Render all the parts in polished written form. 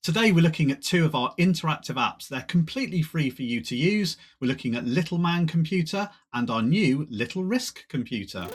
Today we're looking at two of our interactive apps. They're completely free for you to use. We're looking at Little Man Computer and our new Little RISC Computer.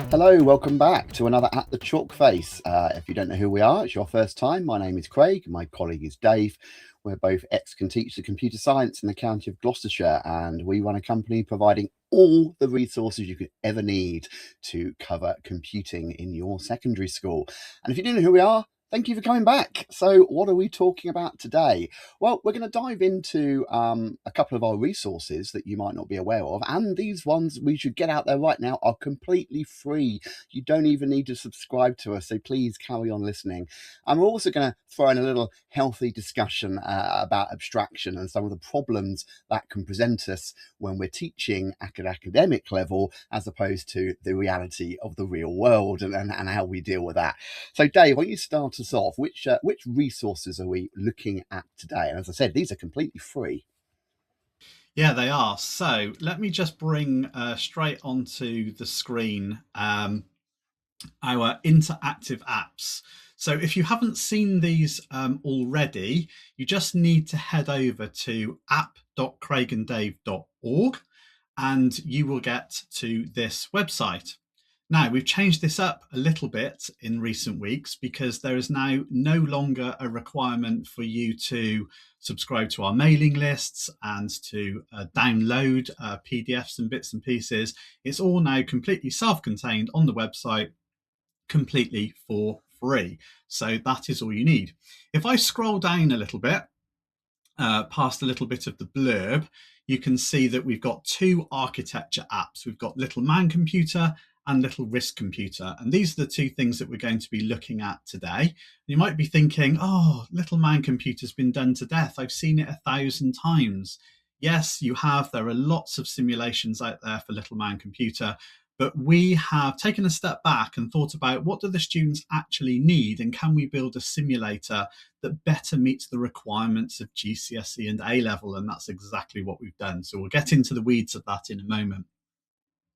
Hello, welcome back to another At the Chalk Face. If you don't know who we are, it's your first time. My name is Craig, my colleague is Dave. We're both ex-teachers of computer science in the county of Gloucestershire, and we run a company providing all the resources you could ever need to cover computing in your secondary school. And if you don't know who we are, thank you for coming back. So what are we talking about today? Well, we're going to dive into a couple of our resources that you might not be aware of. And these ones we should get out there right now are completely free. You don't even need to subscribe to us. So please carry on listening. And we're also going to throw in a little healthy discussion about abstraction and some of the problems that can present us when we're teaching at an academic level, as opposed to the reality of the real world and how we deal with that. So Dave, why don't you start us off? Which resources are we looking at today? And as I said, these are completely free. Yeah, they are. So let me just bring straight onto the screen our interactive apps. So if you haven't seen these already, you just need to head over to app.craiganddave.org and you will get to this website. Now, we've changed this up a little bit in recent weeks because there is now no longer a requirement for you to subscribe to our mailing lists and to download PDFs and bits and pieces. It's all now completely self-contained on the website, completely for free. So that is all you need. If I scroll down a little bit, past a little bit of the blurb, you can see that we've got two architecture apps. We've got Little Man Computer and Little RISC Computer. And these are the two things that we're going to be looking at today. You might be thinking, oh, Little Man Computer's been done to death. I've seen it 1,000 times. Yes, you have. There are lots of simulations out there for Little Man Computer, but we have taken a step back and thought about what do the students actually need, and can we build a simulator that better meets the requirements of GCSE and A Level? And that's exactly what we've done. So we'll get into the weeds of that in a moment.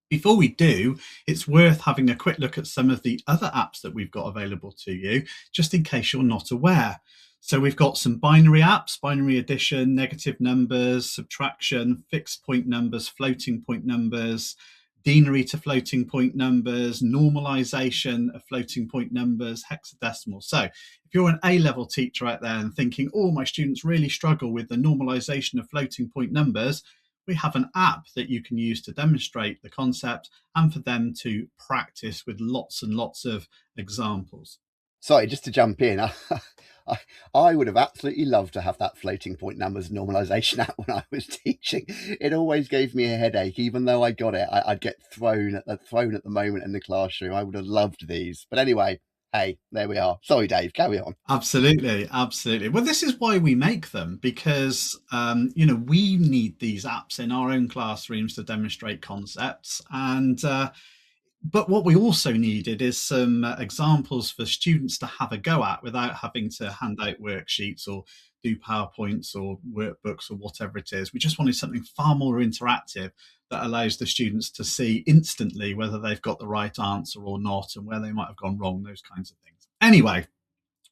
Before we do, it's worth having a quick look at some of the other apps that we've got available to you, just in case you're not aware. So we've got some binary apps, binary addition, negative numbers, subtraction, fixed point numbers, floating point numbers, deanery to floating point numbers, normalization of floating point numbers, hexadecimal. So if you're an A-level teacher out there and thinking, oh, my students really struggle with the normalization of floating point numbers, we have an app that you can use to demonstrate the concept and for them to practice with lots and lots of examples. Sorry, just to jump in, I would have absolutely loved to have that floating point numbers normalization app when I was teaching. It always gave me a headache, even though I got it. I'd get thrown at the moment in the classroom. I would have loved these. But anyway, hey, there we are. Sorry, Dave, carry on. Absolutely, absolutely. Well, this is why we make them, because, we need these apps in our own classrooms to demonstrate concepts. And but what we also needed is some examples for students to have a go at without having to hand out worksheets or do PowerPoints or workbooks or whatever it is. We just wanted something far more interactive that allows the students to see instantly whether they've got the right answer or not and where they might have gone wrong, those kinds of things. Anyway,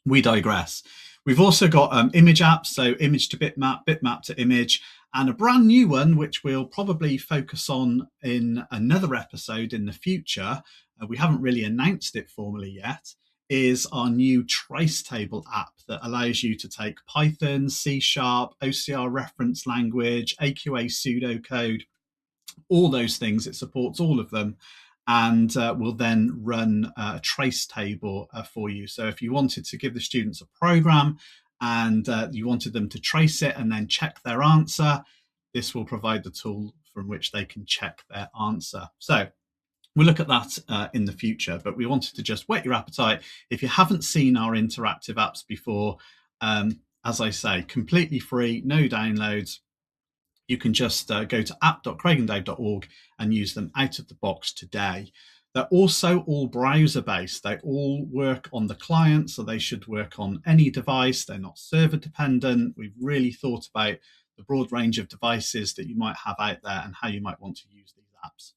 we digress. We've also got image apps, so image to bitmap, bitmap to image, and a brand new one, which we'll probably focus on in another episode in the future. We haven't really announced it formally yet, is our new trace table app that allows you to take Python, C#, OCR reference language, AQA pseudocode, all those things. It supports all of them, and will then run a trace table for you. So if you wanted to give the students a program and you wanted them to trace it and then check their answer, this will provide the tool from which they can check their answer. So we'll look at that in the future, but we wanted to just whet your appetite. If you haven't seen our interactive apps before, as I say, completely free, no downloads. You can just go to app.craiganddave.org and use them out of the box today. They're also all browser-based. They all work on the client, so they should work on any device. They're not server dependent. We've really thought about the broad range of devices that you might have out there and how you might want to use these apps.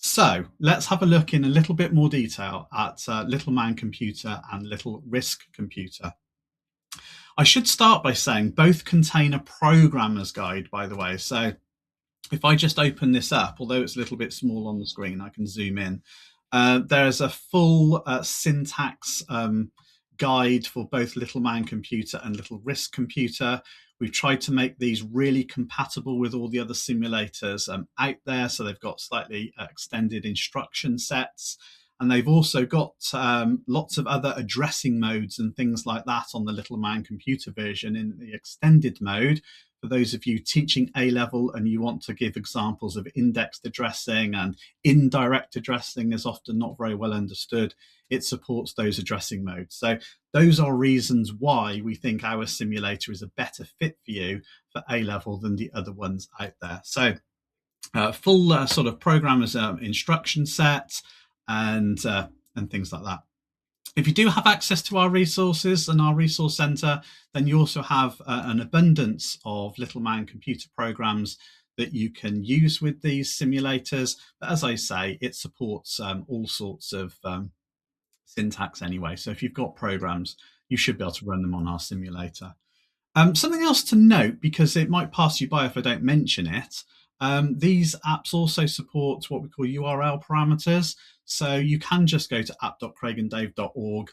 So let's have a look in a little bit more detail at Little Man Computer and Little RISC Computer. I should start by saying both contain a programmer's guide, by the way. So if I just open this up, although it's a little bit small on the screen, I can zoom in. There's a full syntax guide for both Little Man Computer and Little RISC Computer. We've tried to make these really compatible with all the other simulators out there. So they've got slightly extended instruction sets. And they've also got lots of other addressing modes and things like that on the Little Man Computer version in the extended mode. For those of you teaching A Level and you want to give examples of indexed addressing and indirect addressing is often not very well understood, it supports those addressing modes. So those are reasons why we think our simulator is a better fit for you for A Level than the other ones out there. So full sort of programmer's instruction set and things like that. If you do have access to our resources and our resource center, then you also have an abundance of Little Man Computer programs that you can use with these simulators. But as I say, it supports all sorts of syntax anyway. So if you've got programs, you should be able to run them on our simulator. Something else to note, because it might pass you by if I don't mention it, these apps also support what we call URL parameters. So you can just go to app.craiganddave.org,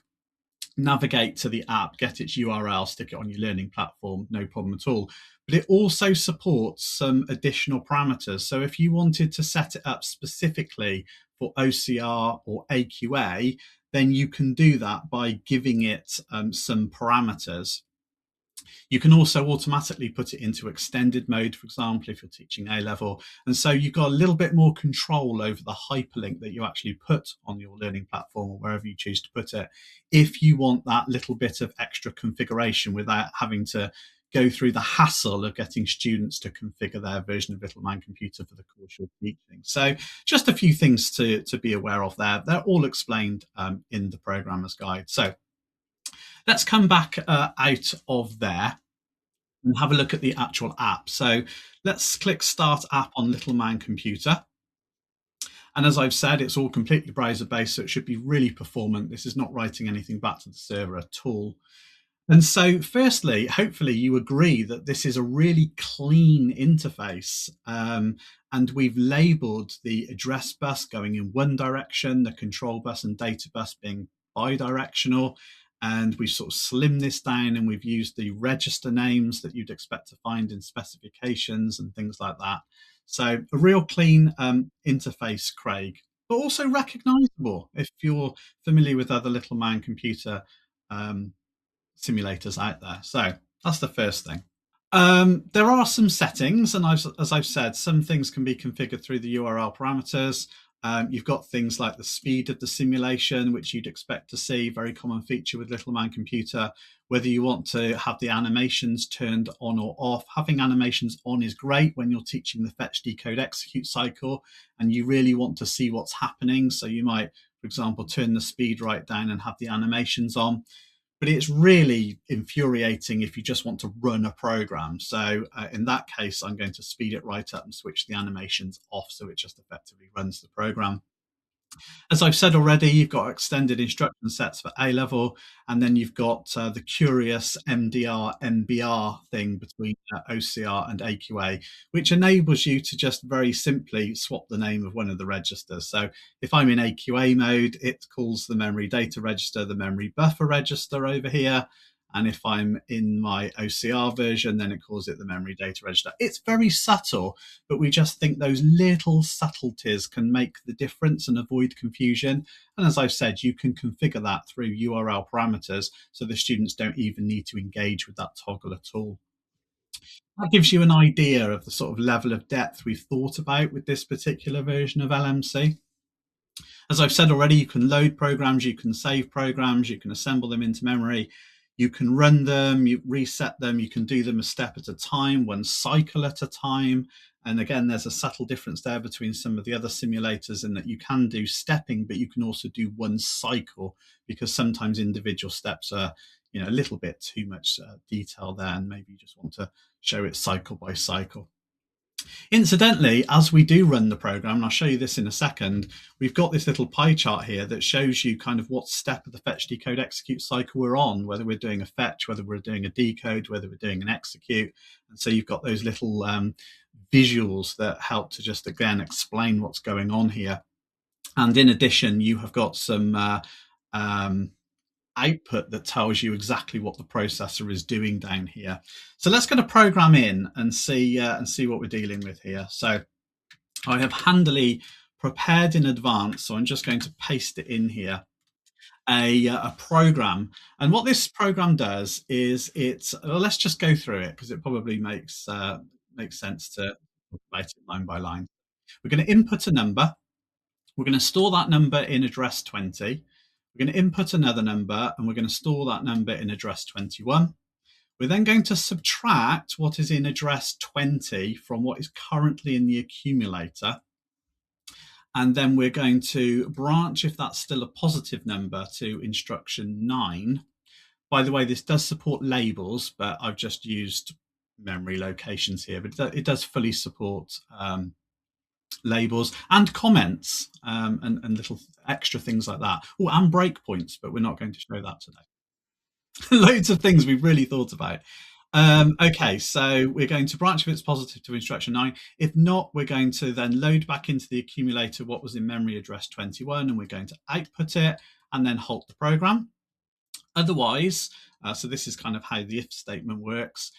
navigate to the app, get its URL, stick it on your learning platform, no problem at all. But it also supports some additional parameters. So if you wanted to set it up specifically for OCR or AQA, then you can do that by giving it some parameters. You can also automatically put it into extended mode, for example, if you're teaching A Level. And so you've got a little bit more control over the hyperlink that you actually put on your learning platform or wherever you choose to put it, if you want that little bit of extra configuration without having to go through the hassle of getting students to configure their version of Little Man Computer for the course you're teaching. So just a few things to be aware of there. They're all explained in the programmer's guide. So let's come back out of there and have a look at the actual app. So let's click Start App on Little Man Computer. And as I've said, it's all completely browser-based, so it should be really performant. This is not writing anything back to the server at all. And so firstly, hopefully you agree that this is a really clean interface. And we've labeled the address bus going in one direction, the control bus and data bus being bidirectional. And we've sort of slimmed this down and we've used the register names that you'd expect to find in specifications and things like that. So a real clean interface, Craig, but also recognizable if you're familiar with other Little Man Computer simulators out there. So that's the first thing. There are some settings, and as I've said, some things can be configured through the URL parameters. You've got things like the speed of the simulation, which you'd expect to see, very common feature with Little Man Computer. Whether you want to have the animations turned on or off, having animations on is great when you're teaching the fetch-decode-execute cycle and you really want to see what's happening. So you might, for example, turn the speed right down and have the animations on. But it's really infuriating if you just want to run a program. So in that case, I'm going to speed it right up and switch the animations off so it just effectively runs the program. As I've said already, you've got extended instruction sets for A Level, and then you've got the curious MDR, MBR thing between OCR and AQA, which enables you to just very simply swap the name of one of the registers. So if I'm in AQA mode, it calls the memory data register the memory buffer register over here. And if I'm in my OCR version, then it calls it the memory data register. It's very subtle, but we just think those little subtleties can make the difference and avoid confusion. And as I've said, you can configure that through URL parameters, so the students don't even need to engage with that toggle at all. That gives you an idea of the sort of level of depth we've thought about with this particular version of LMC. As I've said already, you can load programs, you can save programs, you can assemble them into memory. You can run them, you reset them, you can do them a step at a time, one cycle at a time. And again, there's a subtle difference there between some of the other simulators in that you can do stepping, but you can also do one cycle because sometimes individual steps are, a little bit too much detail there, and maybe you just want to show it cycle by cycle. Incidentally, as we do run the program, and I'll show you this in a second, we've got this little pie chart here that shows you kind of what step of the fetch, decode, execute cycle we're on, whether we're doing a fetch, whether we're doing a decode, whether we're doing an execute. And so you've got those little visuals that help to just, again, explain what's going on here. And in addition, you have got some output that tells you exactly what the processor is doing down here. So let's get a program in and see what we're dealing with here. So I have handily prepared in advance, so I'm just going to paste it in here, a program. And what this program does is let's just go through it because it probably makes sense to write it line by line. We're going to input a number. We're going to store that number in address 20. We're going to input another number and we're going to store that number in address 21. We're then going to subtract what is in address 20 from what is currently in the accumulator. And then we're going to branch, if that's still a positive number, to instruction 9. By the way, this does support labels, but I've just used memory locations here, but it does fully support labels and comments and little extra things like that. Oh, and breakpoints, but we're not going to show that today. Loads of things we've really thought about. Okay, so we're going to branch if it's positive to instruction 9. If not, we're going to then load back into the accumulator what was in memory address 21, and we're going to output it and then halt the program. Otherwise, so this is kind of how the if statement works.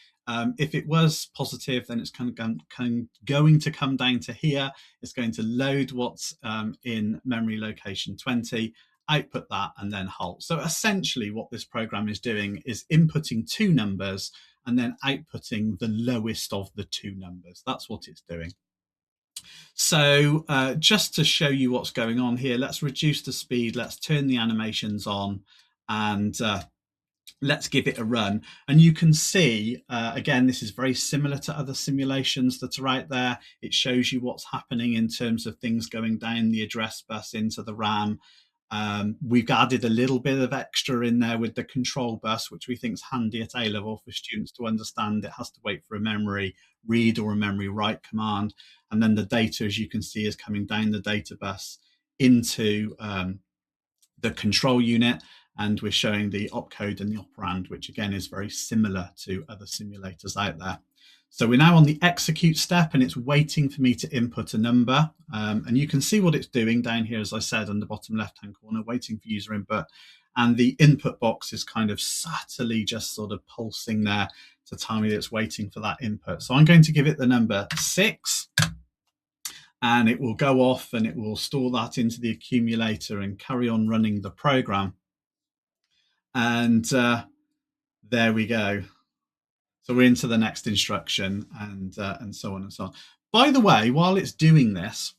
If it was positive, then it's going to come down to here. It's going to load what's in memory location 20, output that, and then halt. So essentially what this program is doing is inputting two numbers and then outputting the lowest of the two numbers. That's what it's doing. So just to show you what's going on here, let's reduce the speed, let's turn the animations on, and let's give it a run. And you can see, again, this is very similar to other simulations that are out there. It shows you what's happening in terms of things going down the address bus into the RAM. We've added a little bit of extra in there with the control bus, which we think is handy at A level for students to understand. It has to wait for a memory read or a memory write command. And then the data, as you can see, is coming down the data bus into the control unit. And we're showing the opcode and the operand, which again is very similar to other simulators out there. So we're now on the execute step and it's waiting for me to input a number. And you can see what it's doing down here, as I said, on the bottom left-hand corner, waiting for user input. And the input box is kind of subtly just sort of pulsing there to tell me that it's waiting for that input. So I'm going to give it the number 6. And it will go off and it will store that into the accumulator and carry on running the program. And there we go. So we're into the next instruction and so on and so on. By the way, while it's doing this,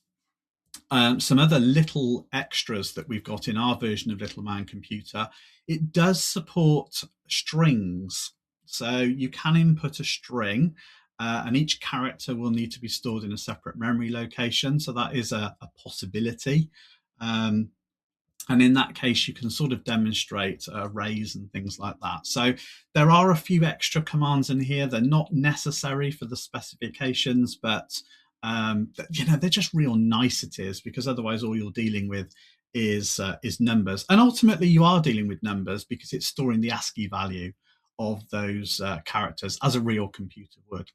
some other little extras that we've got in our version of Little Man Computer, it does support strings. So you can input a string and each character will need to be stored in a separate memory location. So that is a possibility. And in that case, you can sort of demonstrate arrays and things like that. So there are a few extra commands in here. They're not necessary for the specifications, but they're just real niceties, because otherwise all you're dealing with is numbers. And ultimately you are dealing with numbers because it's storing the ASCII value of those characters as a real computer would.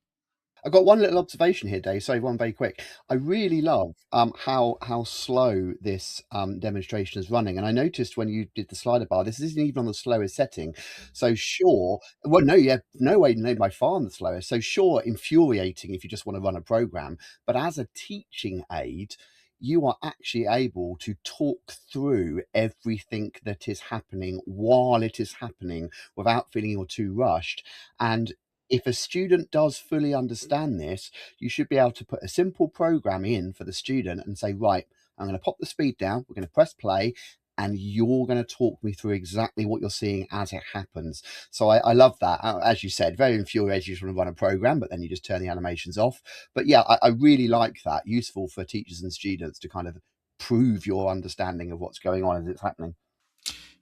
I've got one little observation here, Dave. Sorry, one very quick. I really love how slow this demonstration is running. And I noticed when you did the slider bar, this isn't even on the slowest setting. So sure, well, no, yeah, no way, no, by far on the slowest. So sure, infuriating if you just want to run a program. But as a teaching aid, you are actually able to talk through everything that is happening while it is happening without feeling you're too rushed. And if a student does fully understand this, you should be able to put a simple program in for the student and say, right, I'm going to pop the speed down, we're going to press play, and you're going to talk me through exactly what you're seeing as it happens. So I love that. As you said, very infuriating you just want to run a program, but then you just turn the animations off. But yeah, I really like that. Useful for teachers and students to kind of prove your understanding of what's going on as it's happening.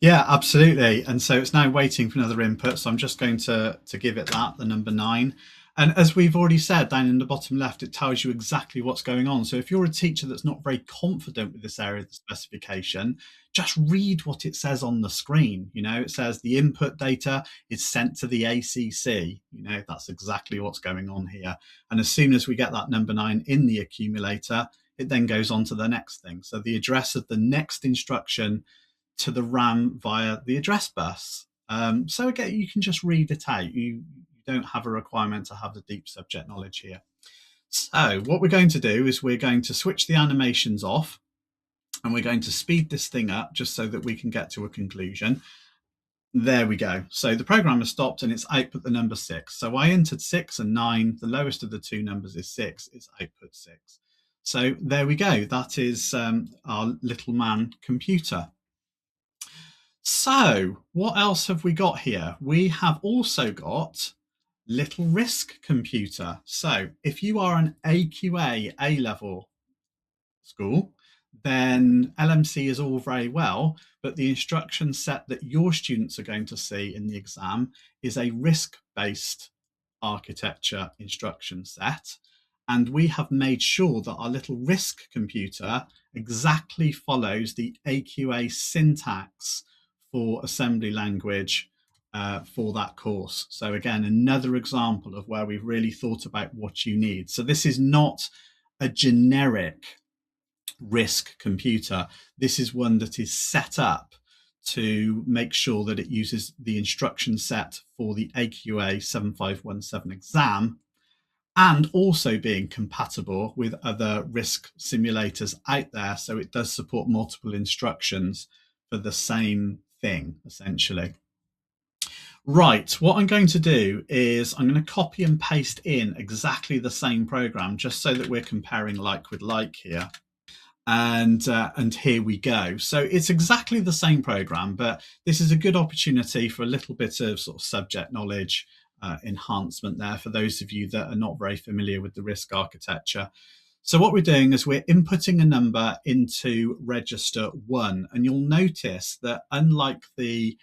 Yeah, absolutely. And so it's now waiting for another input. So I'm just going to give it that, the number 9. And as we've already said, down in the bottom left, it tells you exactly what's going on. So if you're a teacher that's not very confident with this area of the specification, just read what it says on the screen. It says the input data is sent to the ACC. That's exactly what's going on here. And as soon as we get that number 9 in the accumulator, it then goes on to the next thing. So the address of the next instruction to the RAM via the address bus. So again, you can just read it out. You don't have a requirement to have the deep subject knowledge here. So what we're going to do is we're going to switch the animations off, and we're going to speed this thing up just so that we can get to a conclusion. There we go. So the program has stopped and it's output the number 6. So I entered 6 and 9. The lowest of the two numbers is 6. It's output 6. So there we go. That is our little man computer. So what else have we got here? We have also got Little RISC Computer. So if you are an AQA A Level school, then LMC is all very well, but the instruction set that your students are going to see in the exam is a RISC-based architecture instruction set. And we have made sure that our Little RISC Computer exactly follows the AQA syntax for assembly language for that course. So again, another example of where we've really thought about what you need. So this is not a generic RISC computer. This is one that is set up to make sure that it uses the instruction set for the AQA 7517 exam, and also being compatible with other RISC simulators out there. So it does support multiple instructions for the same thing, essentially. Right, what I'm going to do is I'm going to copy and paste in exactly the same program, just so that we're comparing like with like here. And here we go. So it's exactly the same program, but this is a good opportunity for a little bit of sort of subject knowledge enhancement there for those of you that are not very familiar with the RISC architecture. So what we're doing is we're inputting a number into register 1, and you'll notice that unlike the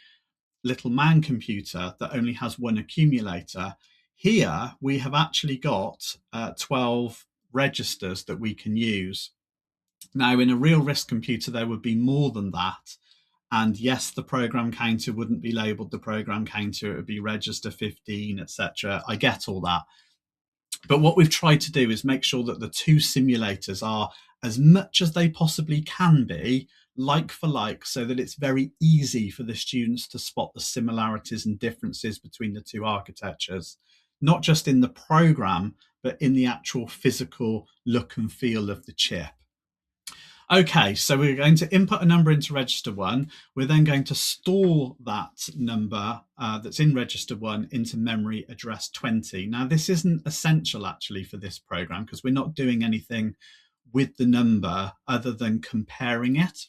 little man computer that only has one accumulator, here we have actually got 12 registers that we can use. Now, in a real RISC computer, there would be more than that. And yes, the program counter wouldn't be labeled the program counter. It would be register 15, etc. I get all that. But what we've tried to do is make sure that the two simulators are, as much as they possibly can be, like for like, so that it's very easy for the students to spot the similarities and differences between the two architectures, not just in the program, but in the actual physical look and feel of the chip. Okay, so we're going to input a number into register 1. We're then going to store that number that's in register 1 into memory address 20. Now, this isn't essential actually for this program because we're not doing anything with the number other than comparing it.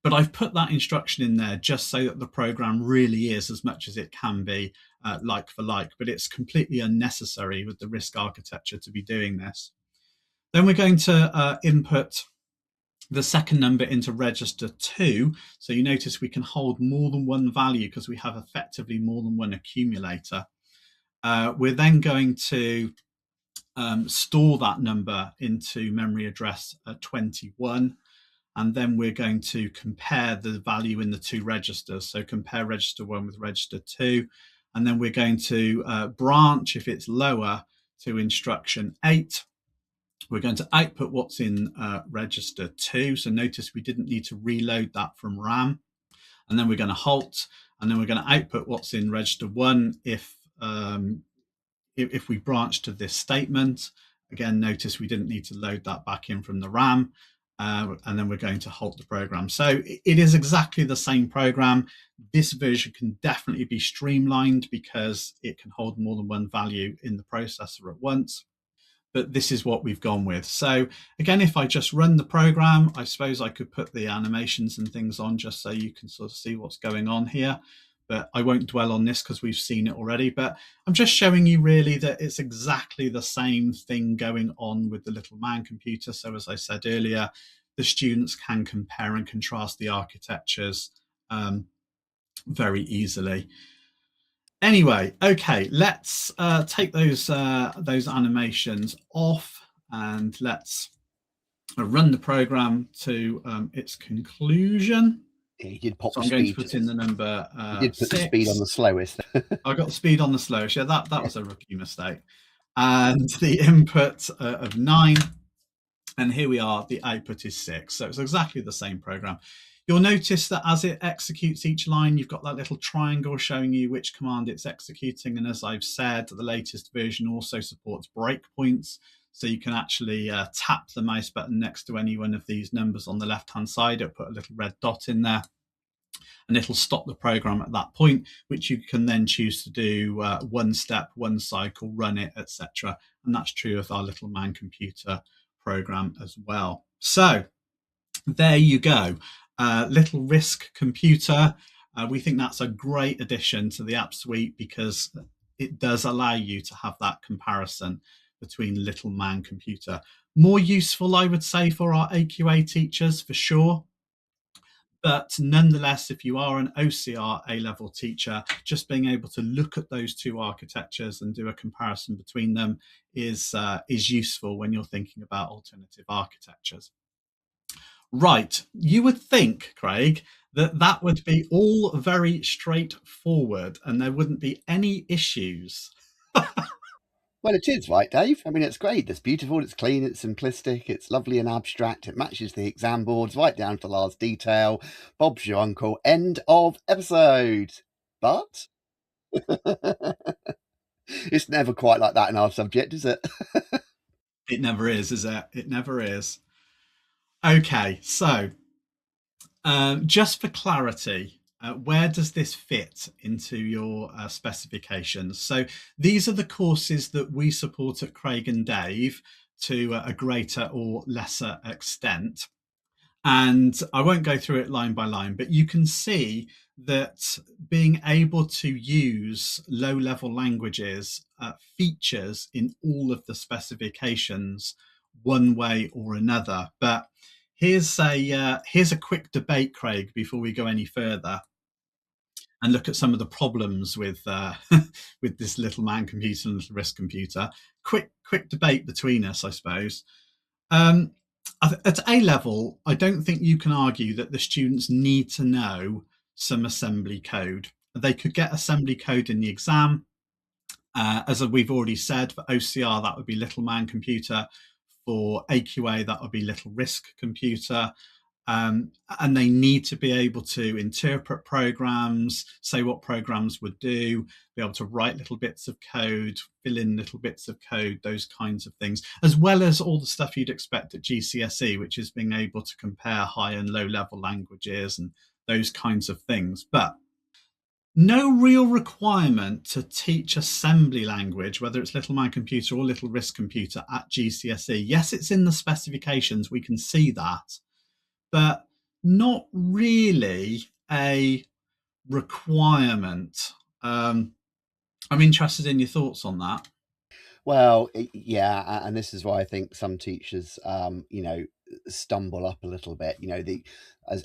But I've put that instruction in there just so that the program really is, as much as it can be, like for like, but it's completely unnecessary with the RISC architecture to be doing this. Then we're going to input the second number into register 2. So you notice we can hold more than one value because we have effectively more than one accumulator. We're then going to store that number into memory address 21. And then we're going to compare the value in the two registers. So compare register 1 with register 2. And then we're going to branch, if it's lower, to instruction 8. We're going to output what's in register 2. So notice we didn't need to reload that from RAM. And then we're going to halt. And then we're going to output what's in register 1 if we branch to this statement. Again, notice we didn't need to load that back in from the RAM. And then we're going to halt the program. So it is exactly the same program. This version can definitely be streamlined because it can hold more than one value in the processor at once. But this is what we've gone with. So again, if I just run the program, I suppose I could put the animations and things on just so you can sort of see what's going on here. But I won't dwell on this because we've seen it already. But I'm just showing you really that it's exactly the same thing going on with the little man computer. So as I said earlier, the students can compare and contrast the architectures very easily. Anyway, okay, let's take those animations off, and let's run the program to its conclusion. Yeah, you did pop So the I'm going to speed. put in the number You did put the speed on 6. the slowest. I got the speed on the slowest. Yeah, that was a rookie mistake. And the input of 9. And here we are, the output is 6. So it's exactly the same program. You'll notice that as it executes each line, you've got that little triangle showing you which command it's executing. And as I've said, the latest version also supports breakpoints. So you can actually tap the mouse button next to any one of these numbers on the left-hand side. It'll put a little red dot in there, and it'll stop the program at that point, which you can then choose to do one step, one cycle, run it, etc. And that's true of our Little Man Computer program as well. So there you go. Little RISC Computer. We think that's a great addition to the app suite because it does allow you to have that comparison between Little Man Computer. More useful, I would say, for our AQA teachers for sure. But nonetheless, if you are an OCR A Level teacher, just being able to look at those two architectures and do a comparison between them is useful when you're thinking about alternative architectures. Right, you would think, Craig, that would be all very straightforward and there wouldn't be any issues. Well, it is, right, Dave? I mean, it's great. It's beautiful, it's clean, it's simplistic, it's lovely and abstract. It matches the exam boards right down to the last detail. Bob's your uncle. End of episode. But it's never quite like that in our subject, is it? It never is it? It never is. Okay, so just for clarity, where does this fit into your specifications? So these are the courses that we support at Craig and Dave to a greater or lesser extent. And I won't go through it line by line, but you can see that being able to use low-level languages features in all of the specifications one way or another. But here's a quick debate, Craig, before we go any further and look at some of the problems with with this Little Man Computer and Little RISC Computer. Quick debate between us, I suppose. At A level, I don't think you can argue that the students need to know some assembly code. They could get assembly code in the exam. As we've already said, for OCR, that would be Little Man Computer. For AQA, that would be Little RISC Computer. And they need to be able to interpret programs, say what programs would do, be able to write little bits of code, fill in little bits of code, those kinds of things, as well as all the stuff you'd expect at GCSE, which is being able to compare high and low level languages and those kinds of things. But no real requirement to teach assembly language, whether it's Little Man Computer or Little RISC Computer at GCSE. Yes, it's in the specifications, we can see that, but not really a requirement. I'm interested in your thoughts on that. Well, yeah, and this is why I think some teachers, stumble up a little bit.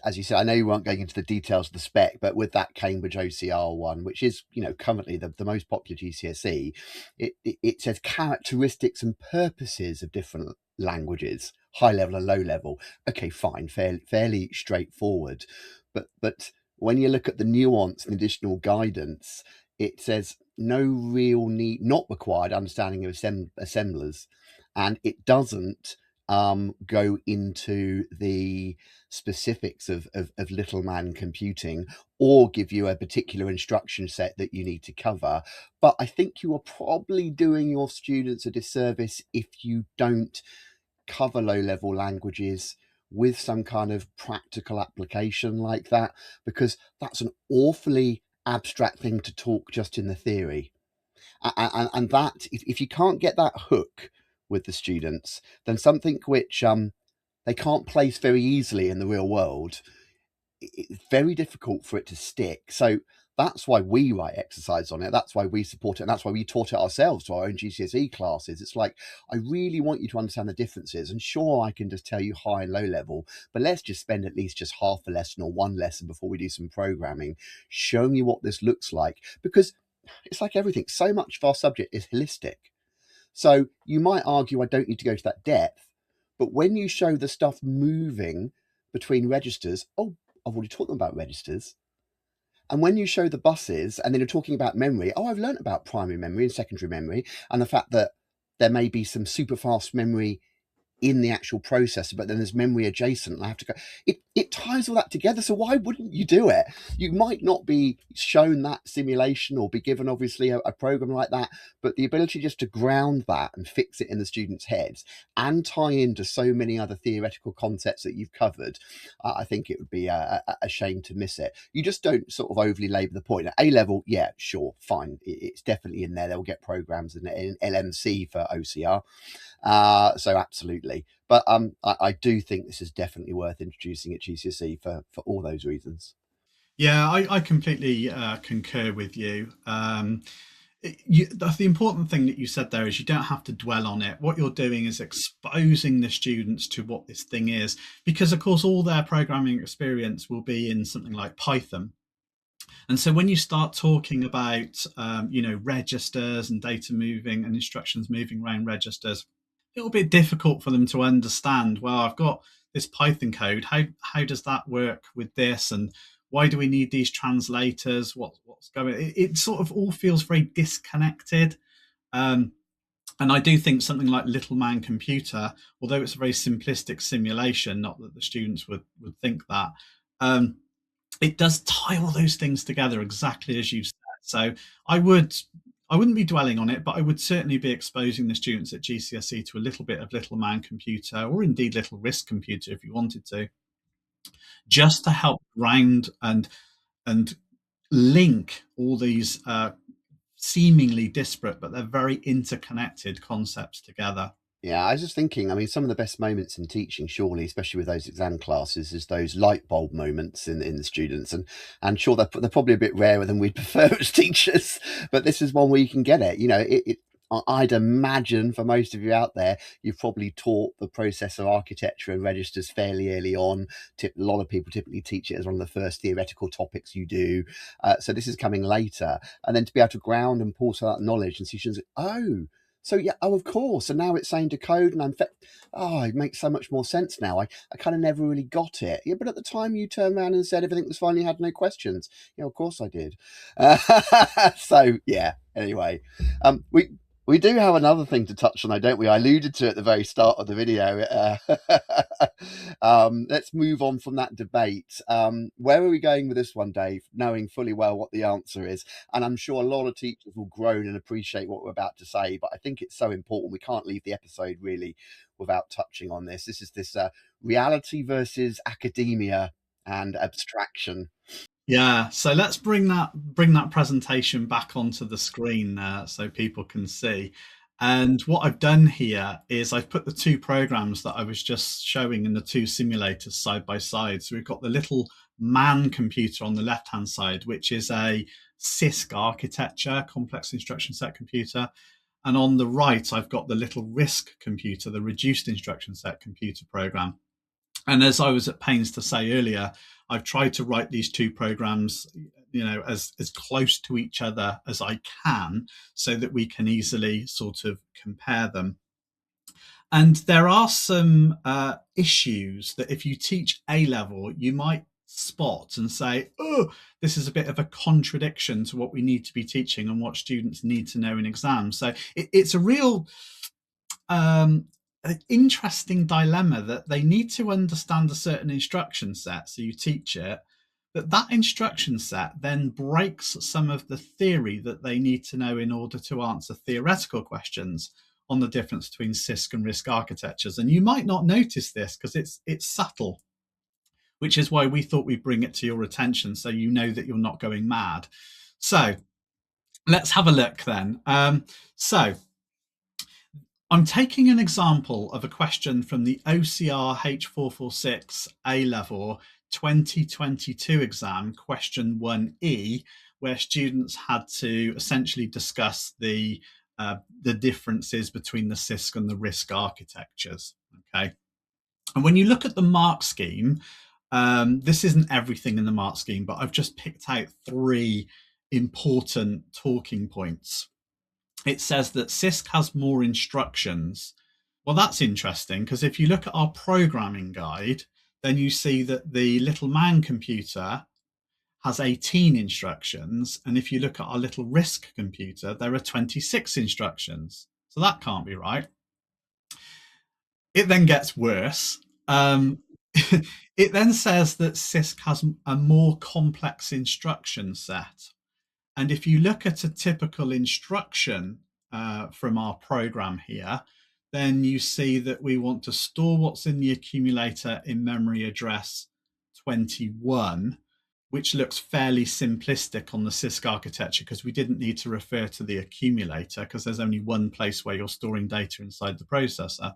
As you said, I know you weren't going into the details of the spec, but with that Cambridge OCR one, which is currently the most popular GCSE, it says characteristics and purposes of different languages, high level and low level. Okay, fine, fairly straightforward, but when you look at the nuance and additional guidance, it says no real need, not required understanding of assemblers, and it doesn't go into the specifics of Little Man Computing or give you a particular instruction set that you need to cover. But I think you are probably doing your students a disservice if you don't cover low-level languages with some kind of practical application like that, because that's an awfully abstract thing to talk just in the theory. And that, if you can't get that hook with the students, then something which they can't place very easily in the real world, it's very difficult for it to stick. So that's why we write exercise on it. That's why we support it. And that's why we taught it ourselves to our own GCSE classes. It's like, I really want you to understand the differences. And sure, I can just tell you high and low level, but let's just spend at least just half a lesson or one lesson before we do some programming, showing you what this looks like. Because it's like everything. So much of our subject is holistic. So you might argue I don't need to go to that depth, but when you show the stuff moving between registers, oh, I've already taught them about registers. And when you show the buses and then you're talking about memory, oh, I've learned about primary memory and secondary memory and the fact that there may be some super fast memory in the actual processor, but then there's memory adjacent, and I have to go. It ties all that together. So why wouldn't you do it? You might not be shown that simulation or be given obviously a program like that, but the ability just to ground that and fix it in the students' heads and tie into so many other theoretical concepts that you've covered, I think it would be a shame to miss it. You just don't sort of overly labour the point. At A level, yeah, sure, fine, it's definitely in there. They'll get programs in LMC for OCR. So absolutely, but I do think this is definitely worth introducing at GCSE for all those reasons. Yeah, I completely concur with you. The important thing that you said there is you don't have to dwell on it. What you're doing is exposing the students to what this thing is, because of course all their programming experience will be in something like Python. And so when you start talking about registers and data moving and instructions moving around registers, it'll be difficult for them to understand, well, I've got this Python code, how does that work with this, and why do we need these translators, what's going, it sort of all feels very disconnected. And I do think something like Little Man Computer, although it's a very simplistic simulation, not that the students would think that, it does tie all those things together exactly as you said. So I wouldn't be dwelling on it, but I would certainly be exposing the students at GCSE to a little bit of Little Man Computer, or indeed Little RISC Computer if you wanted to, just to help ground and link all these seemingly disparate, but they're very interconnected concepts together. Yeah, I was just thinking, I mean, some of the best moments in teaching, surely, especially with those exam classes, is those light bulb moments in the students. And sure, they're probably a bit rarer than we'd prefer as teachers, but this is one where you can get it. You know, I'd imagine for most of you out there, you've probably taught the processor architecture and registers fairly early on. A lot of people typically teach it as one of the first theoretical topics you do. So this is coming later. And then to be able to ground and pull some of that knowledge and see students, oh, so yeah, oh, of course. And now it's saying decode, and it makes so much more sense now. I kind of never really got it. Yeah, but at the time you turned around and said everything was fine, you had no questions. Yeah, of course I did. So yeah. Anyway, we do have another thing to touch on, though, don't we? I alluded to it at the very start of the video. Let's move on from that debate. Where are we going with this one, Dave? Knowing fully well what the answer is. And I'm sure a lot of teachers will groan and appreciate what we're about to say, but I think it's so important. We can't leave the episode really without touching on this. This is this reality versus academia and abstraction. Yeah, so let's bring that presentation back onto the screen so people can see. And what I've done here is I've put the two programs that I was just showing in the two simulators side by side. So we've got the Little Man Computer on the left-hand side, which is a CISC architecture, complex instruction set computer. And on the right, I've got the Little RISC Computer, the reduced instruction set computer program. And as I was at pains to say earlier, I've tried to write these two programs, as close to each other as I can, so that we can easily sort of compare them. And there are some issues that if you teach A level, you might spot and say, oh, this is a bit of a contradiction to what we need to be teaching and what students need to know in exams. So it's a real an interesting dilemma that they need to understand a certain instruction set, so you teach it, but that instruction set then breaks some of the theory that they need to know in order to answer theoretical questions on the difference between CISC and RISC architectures. And you might not notice this because it's subtle, which is why we thought we'd bring it to your attention so you know that you're not going mad. So let's have a look then. So I'm taking an example of a question from the OCR H446 A Level 2022 exam, question 1E, where students had to essentially discuss the differences between the CISC and the RISC architectures. Okay, and when you look at the mark scheme, this isn't everything in the mark scheme, but I've just picked out three important talking points. It says that CISC has more instructions. Well, that's interesting, because if you look at our programming guide, then you see that the Little Man computer has 18 instructions. And if you look at our Little RISC computer, there are 26 instructions. So that can't be right. It then gets worse. It then says that CISC has a more complex instruction set. And if you look at a typical instruction from our program here, then you see that we want to store what's in the accumulator in memory address 21, which looks fairly simplistic on the CISC architecture, because we didn't need to refer to the accumulator because there's only one place where you're storing data inside the processor.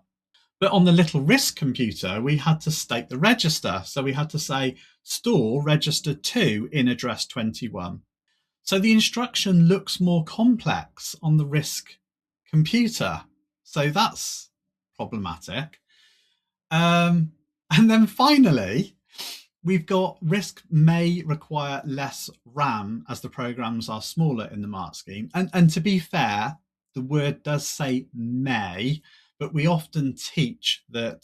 But on the Little RISC computer, we had to state the register. So we had to say store register 2 in address 21. So the instruction looks more complex on the RISC computer. So that's problematic. And then finally, we've got RISC may require less RAM as the programs are smaller in the mark scheme. And to be fair, the word does say may, but we often teach that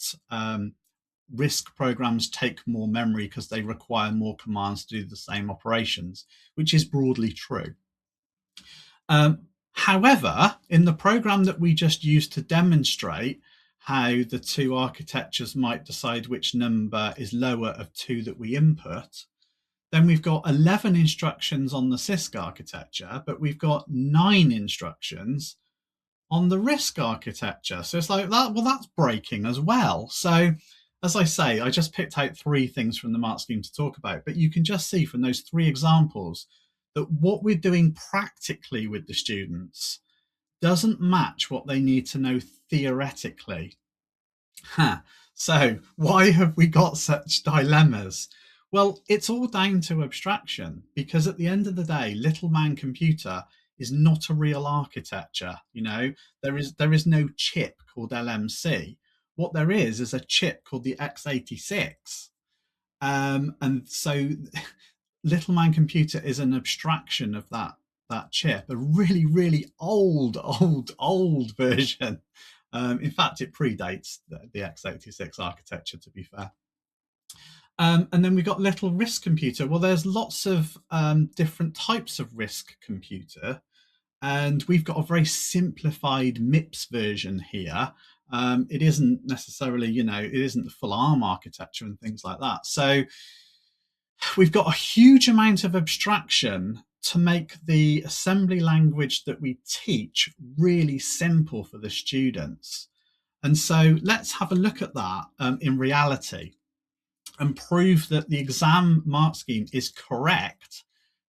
RISC programs take more memory because they require more commands to do the same operations, which is broadly true. However, in the program that we just used to demonstrate how the two architectures might decide which number is lower of two that we input, then we've got 11 instructions on the CISC architecture, but we've got 9 instructions on the RISC architecture. So it's like that, well, that's breaking as well. So as I say, I just picked out 3 things from the mark scheme to talk about, but you can just see from those 3 examples that what we're doing practically with the students doesn't match what they need to know theoretically. So why have we got such dilemmas? Well, it's all down to abstraction, because at the end of the day, Little Man computer is not a real architecture. You know, there is no chip called LMC. What there is a chip called the x86. And so Little Man computer is an abstraction of that chip, a really, really old version. In fact, it predates the x86 architecture, to be fair. And then we've got Little RISC computer. Well, there's lots of different types of RISC computer, and we've got a very simplified MIPS version here. It isn't necessarily, it isn't the full ARM architecture and things like that. So we've got a huge amount of abstraction to make the assembly language that we teach really simple for the students. And so let's have a look at that in reality and prove that the exam mark scheme is correct,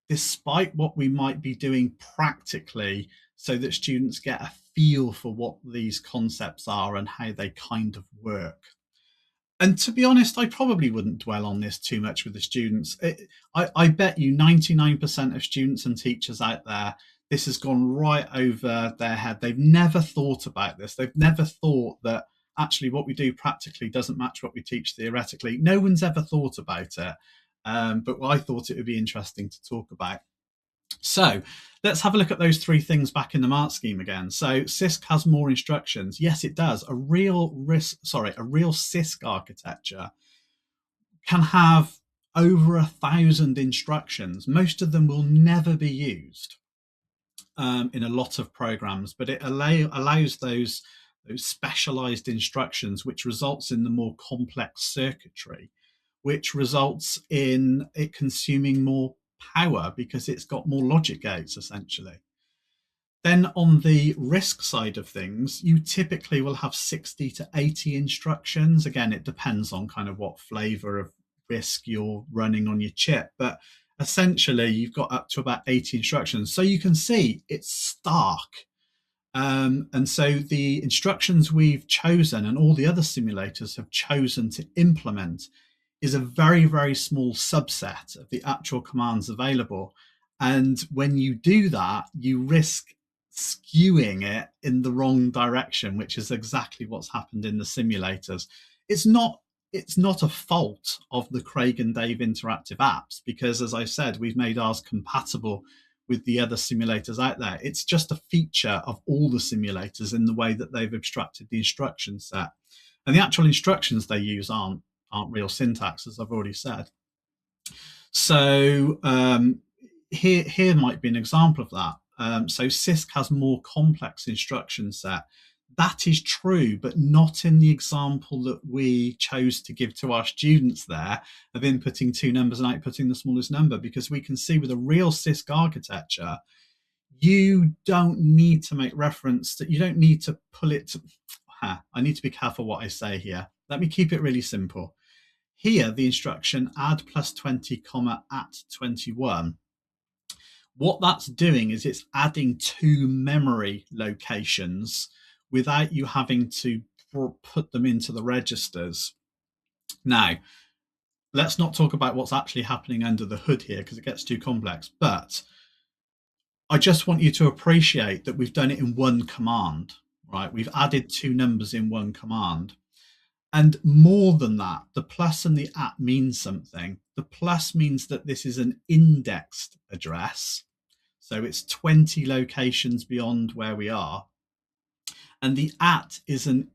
despite what we might be doing practically, so that students get a feel for what these concepts are and how they kind of work. And to be honest, I probably wouldn't dwell on this too much with the students. I bet you 99% of students and teachers out there, this has gone right over their head. They've never thought about this. They've never thought that actually what we do practically doesn't match what we teach theoretically. No one's ever thought about it. But I thought it would be interesting to talk about. So let's have a look at those 3 things back in the mark scheme again. So CISC has more instructions. Yes, it does. A real CISC architecture can have over 1,000 instructions. Most of them will never be used in a lot of programs, but it allows those specialized instructions, which results in the more complex circuitry, which results in it consuming more power because it's got more logic gates, essentially. Then on the RISC side of things, you typically will have 60 to 80 instructions. Again, it depends on kind of what flavor of RISC you're running on your chip, but essentially you've got up to about 80 instructions. So you can see it's stark. And so the instructions we've chosen and all the other simulators have chosen to implement is a very, very small subset of the actual commands available. And when you do that, you risk skewing it in the wrong direction, which is exactly what's happened in the simulators. It's not a fault of the Craig and Dave interactive apps, because as I said, we've made ours compatible with the other simulators out there. It's just a feature of all the simulators in the way that they've abstracted the instruction set. And the actual instructions they use aren't real syntax, as I've already said. So here might be an example of that. So CISC has more complex instruction set. That is true, but not in the example that we chose to give to our students there of inputting two numbers and outputting the smallest number, because we can see with a real CISC architecture, you don't need to make reference that you don't need to pull it. I need to be careful what I say here. Let me keep it really simple. Here, the instruction add plus 20 comma at 21. What that's doing is it's adding two memory locations without you having to put them into the registers. Now, let's not talk about what's actually happening under the hood here because it gets too complex, but I just want you to appreciate that we've done it in one command, right? We've added two numbers in one command. And more than that, the plus and the at means something. The plus means that this is an indexed address. So it's 20 locations beyond where we are. And the at is an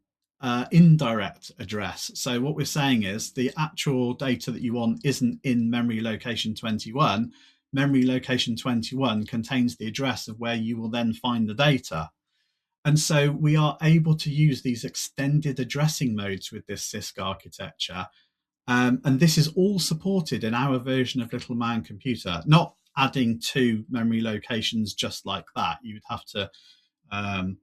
indirect address. So what we're saying is the actual data that you want isn't in memory location 21. Memory location 21 contains the address of where you will then find the data. And so we are able to use these extended addressing modes with this CISC architecture. And this is all supported in our version of Little Man Computer, not adding two memory locations just like that. You would have to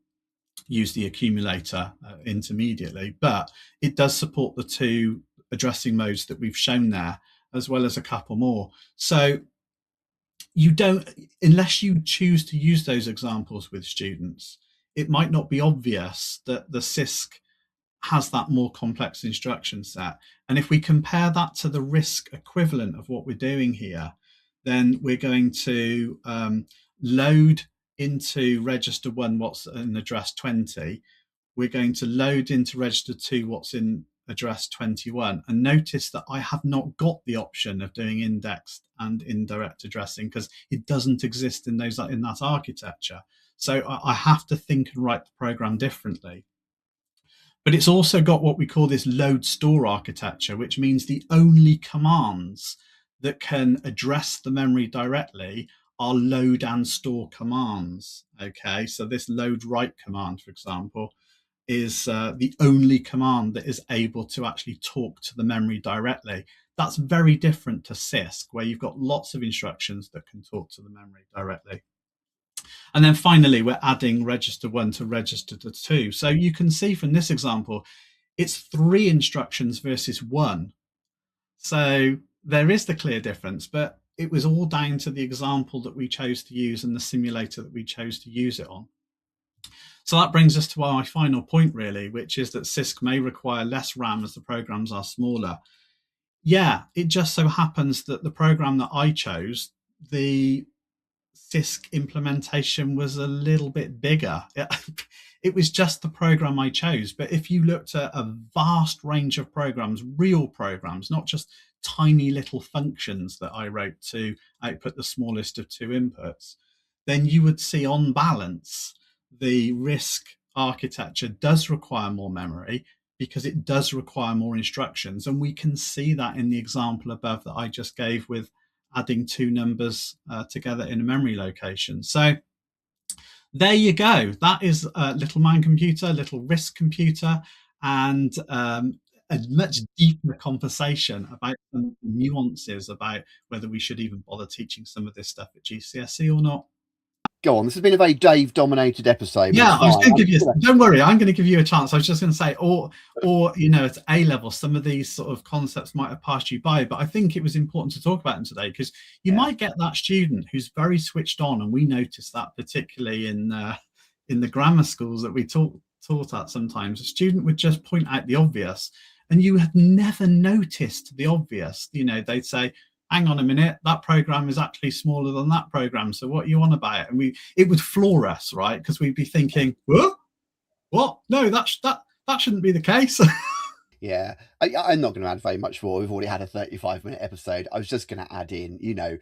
use the accumulator intermediately, but it does support the two addressing modes that we've shown there, as well as a couple more. So you don't, unless you choose to use those examples with students, it might not be obvious that the CISC has that more complex instruction set. And if we compare that to the RISC equivalent of what we're doing here, then we're going to load into register 1 what's in address 20. We're going to load into register 2 what's in address 21. And notice that I have not got the option of doing indexed and indirect addressing because it doesn't exist in that architecture. So I have to think and write the program differently. But it's also got what we call this load store architecture, which means the only commands that can address the memory directly are load and store commands. Okay, so this load write command, for example, is the only command that is able to actually talk to the memory directly. That's very different to CISC, where you've got lots of instructions that can talk to the memory directly. And then finally, we're adding register 1 to register 2. So you can see from this example, it's 3 instructions versus 1. So there is the clear difference, but it was all down to the example that we chose to use and the simulator that we chose to use it on. So that brings us to my final point, really, which is that CISC may require less RAM as the programs are smaller. Yeah, it just so happens that the program that I chose, the CISC implementation was a little bit bigger. It was just the program I chose. But if you looked at a vast range of programs, real programs, not just tiny little functions that I wrote to output the smallest of 2 inputs, then you would see on balance, the RISC architecture does require more memory because it does require more instructions. And we can see that in the example above that I just gave with adding 2 numbers together in a memory location. So there you go. That is Little Man Computer, Little RISC Computer, and a much deeper conversation about some nuances about whether we should even bother teaching some of this stuff at GCSE or not. Go on. This has been a very Dave-dominated episode. Yeah, I was going to give you. Don't worry, I'm going to give you a chance. I was just going to say, or you know, at A level, some of these sort of concepts might have passed you by, but I think it was important to talk about them today because you might get that student who's very switched on, and we notice that particularly in the grammar schools that we taught at. Sometimes a student would just point out the obvious, and you had never noticed the obvious. You know, they'd say, hang on a minute, that program is actually smaller than that program. So what are you on about? And it would floor us, right? Because we'd be thinking, what? No, that shouldn't be the case. Yeah, I'm not going to add very much more. We've already had a 35-minute episode. I was just going to add in, you know,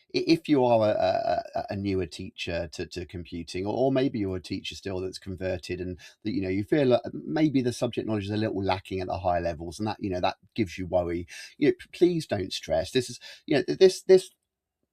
if you are a newer teacher to computing, or maybe you're a teacher still that's converted, and that you feel like maybe the subject knowledge is a little lacking at the high levels, and that that gives you worry. Please don't stress. This is this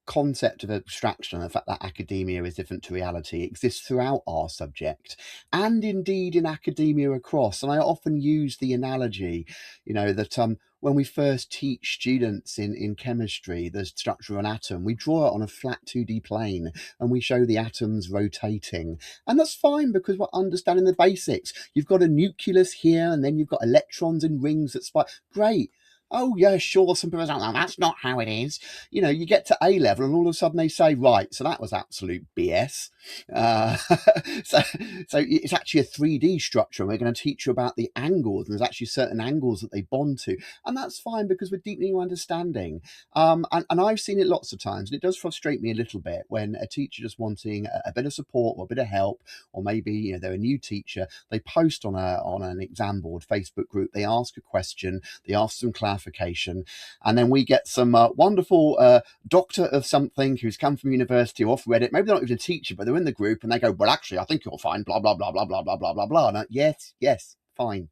concept of abstraction and the fact that academia is different to reality exists throughout our subject, and indeed in academia across. And I often use the analogy, that when we first teach students in chemistry the structure of an atom, we draw it on a flat 2D plane and we show the atoms rotating. And that's fine because we're understanding the basics. You've got a nucleus here, and then you've got electrons in rings that spike. Great. Oh, yeah, sure. Some people say, "Oh, that's not how it is." You get to A level and all of a sudden they say, right, so that was absolute BS. So it's actually a 3D structure, and we're going to teach you about the angles. And there's actually certain angles that they bond to. And that's fine because we're deepening our understanding. And I've seen it lots of times. And it does frustrate me a little bit when a teacher just wanting a bit of support or a bit of help, or maybe they're a new teacher, they post on an exam board Facebook group, they ask a question, they ask some clarification, and then we get some wonderful doctor of something who's come from university off Reddit. Maybe they're not even a teacher, but they're in the group, and they go, "Well, actually, I think you'll find blah blah blah blah blah blah blah blah blah." And yes, fine,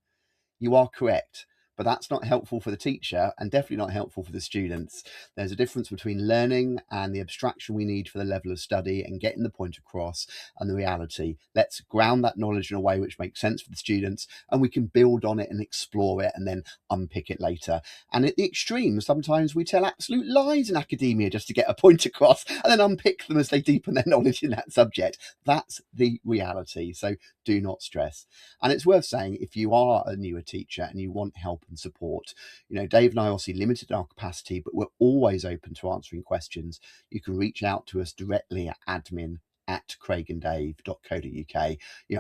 you are correct. But that's not helpful for the teacher, and definitely not helpful for the students. There's a difference between learning and the abstraction we need for the level of study and getting the point across, and the reality. Let's ground that knowledge in a way which makes sense for the students, and we can build on it and explore it and then unpick it later. And at the extreme, sometimes we tell absolute lies in academia just to get a point across and then unpick them as they deepen their knowledge in that subject. That's the reality. So do not stress. And it's worth saying, if you are a newer teacher and you want help and support, Dave and I obviously limited our capacity, but we're always open to answering questions. You can reach out to us directly at admin@craiganddave.co.uk.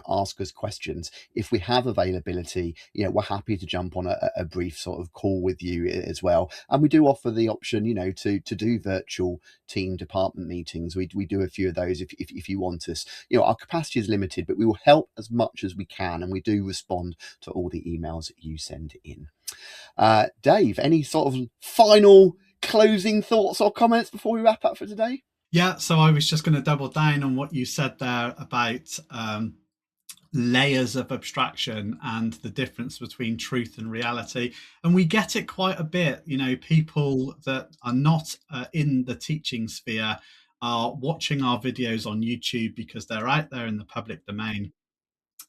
Ask us questions. If we have availability, we're happy to jump on a brief sort of call with you as well. And we do offer the option, to do virtual team department meetings. We do a few of those if you want us. Our capacity is limited, but we will help as much as we can, and we do respond to all the emails that you send in. Dave, any sort of final closing thoughts or comments before we wrap up for today? Yeah, so I was just going to double down on what you said there about layers of abstraction and the difference between truth and reality. And we get it quite a bit. People that are not in the teaching sphere are watching our videos on YouTube because they're out there in the public domain.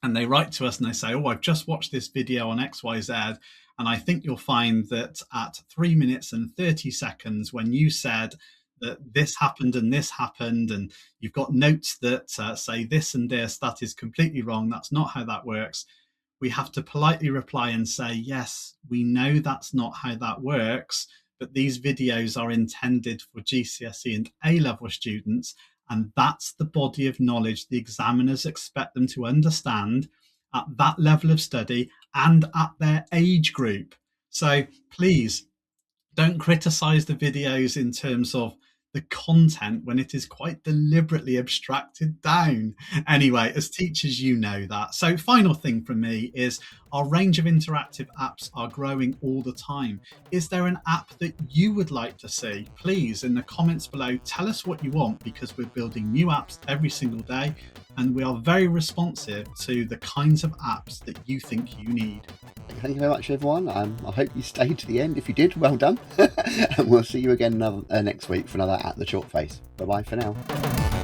And they write to us and they say, "Oh, I've just watched this video on XYZ. And I think you'll find that at 3 minutes and 30 seconds, when you said that this happened and you've got notes that say this and this, that is completely wrong. That's not how that works." We have to politely reply and say, yes, we know that's not how that works, but these videos are intended for GCSE and A Level students, and that's the body of knowledge the examiners expect them to understand at that level of study and at their age group. So please don't criticize the videos in terms of the content when it is quite deliberately abstracted down. Anyway, as teachers, that. So final thing from me is our range of interactive apps are growing all the time. Is there an app that you would like to see? Please, in the comments below, tell us what you want, because we're building new apps every single day, and we are very responsive to the kinds of apps that you think you need. Thank you very much, everyone. I hope you stayed to the end. If you did, well done. And we'll see you again next week for another At the Chalk Face. Bye-bye for now.